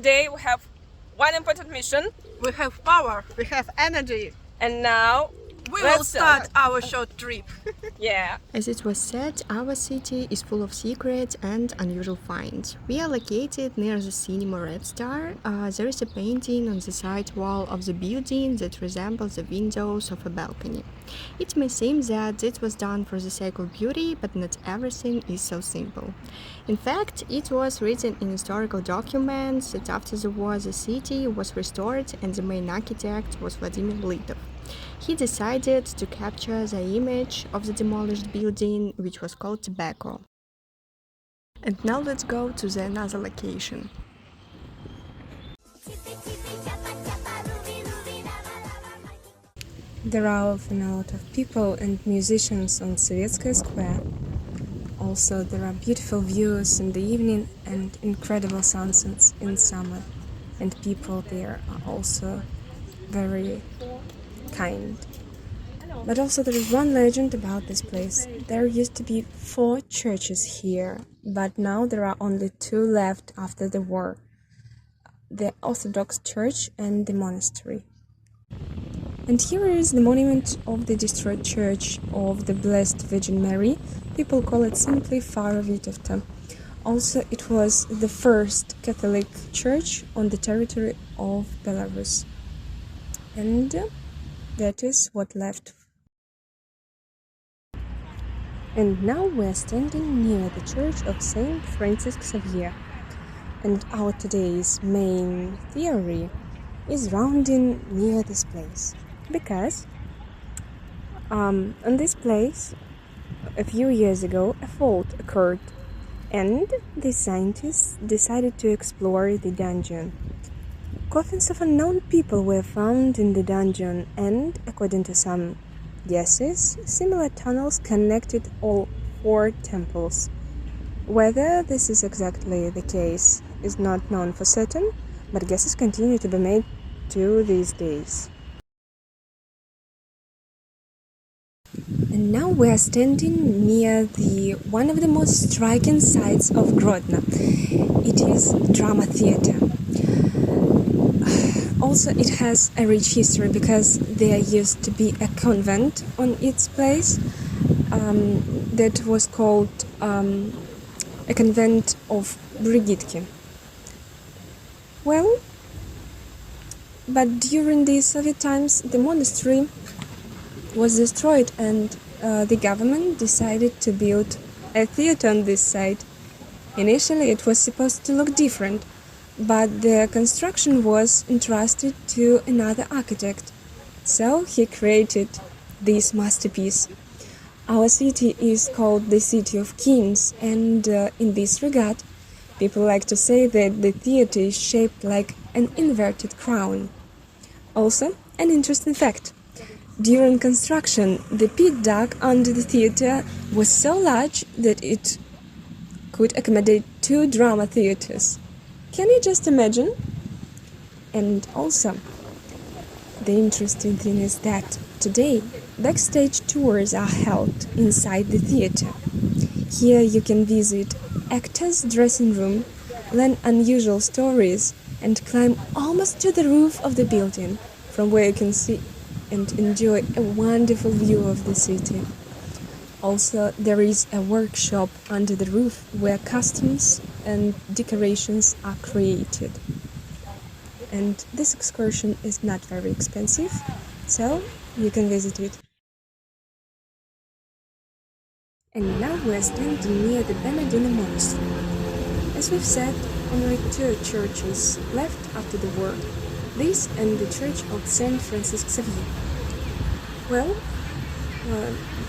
today we have one important mission. We have power, we have energy. And now We let's will start our short trip. Yeah. As it was said, our city is full of secrets and unusual finds. We are located near the cinema Red Star. There is a painting on the side wall of the building that resembles the windows of a balcony. It may seem that it was done for the sake of beauty, but not everything is so simple. In fact, it was written in historical documents that after the war the city was restored and the main architect was Vladimir Litov. He decided to capture the image of the demolished building, which was called Tobacco. And now let's go to the another location. There are often a lot of people and musicians on Sovetskaya Square. Also, there are beautiful views in the evening and incredible sunsets in summer. And people there are also very kind. But also there is one legend about this place. There used to be 4 churches here, but now there are only 2 left after the war. The Orthodox Church and the monastery. And here is the monument of the destroyed church of the Blessed Virgin Mary. People call it simply Fara Vitovta. Also, it was the first Catholic church on the territory of Belarus. And that is what left. And now we're standing near the church of Saint Francis Xavier. And our today's main theory is rounding near this place. Because on this place, a few years ago, a fault occurred. And the scientists decided to explore the dungeon. Coffins of unknown people were found in the dungeon and, according to some guesses, similar tunnels connected all 4 temples. Whether this is exactly the case is not known for certain, but guesses continue to be made to these days. And now we are standing near one of the most striking sites of Grodno. It is drama theater. Also, it has a rich history because there used to be a convent on its place that was called a convent of Brigitki. Well, but during the Soviet times, the monastery was destroyed and the government decided to build a theater on this site. Initially, it was supposed to look different, but the construction was entrusted to another architect. So he created this masterpiece. Our city is called the City of Kings, and in this regard, people like to say that the theater is shaped like an inverted crown. Also, an interesting fact. During construction, the pit dug under the theater was so large that it could accommodate 2 drama theaters. Can you just imagine? And also, the interesting thing is that today, backstage tours are held inside the theater. Here you can visit actors' dressing room, learn unusual stories, and climb almost to the roof of the building, from where you can see and enjoy a wonderful view of the city. Also, there is a workshop under the roof where costumes and decorations are created. And this excursion is not very expensive, so you can visit it. And now we're standing near the Bernardino Monastery. As we've said, only 2 churches left after the war, this and the Church of Saint Francis Xavier. Well,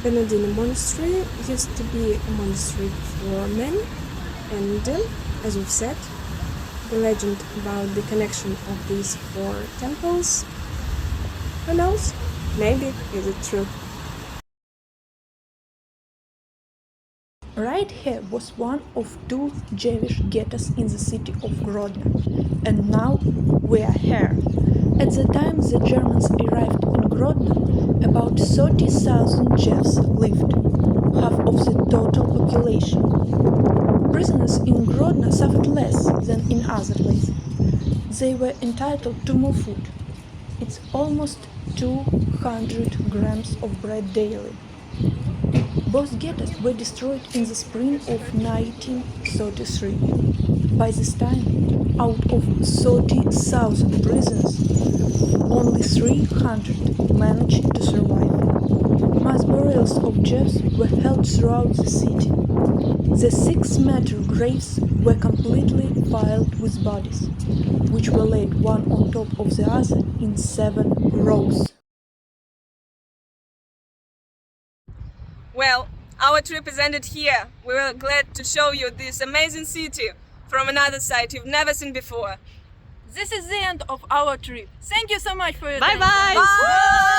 Bernardino Monastery used to be a monastery for men, and as we've said, the legend about the connection of these 4 temples, who knows, maybe is it true. Right here was one of 2 Jewish ghettos in the city of Grodno, and now we are here. At the time the Germans arrived in Grodno, about 30,000 Jews lived, half of the total population. Prisoners in Grodno suffered less than in other places. they were entitled to more food. It's almost 200 grams of bread daily. Both ghettos were destroyed in the spring of 1933. By this time, out of 30,000 prisons, only 300 managed to survive. Mass burials of Jews were held throughout the city. The 6-meter graves were completely filled with bodies, which were laid one on top of the other in 7 rows. Well, our trip is ended here. We were glad to show you this amazing city from another side you've never seen before. This is the end of our trip. Thank you so much for your Bye time. bye. Bye!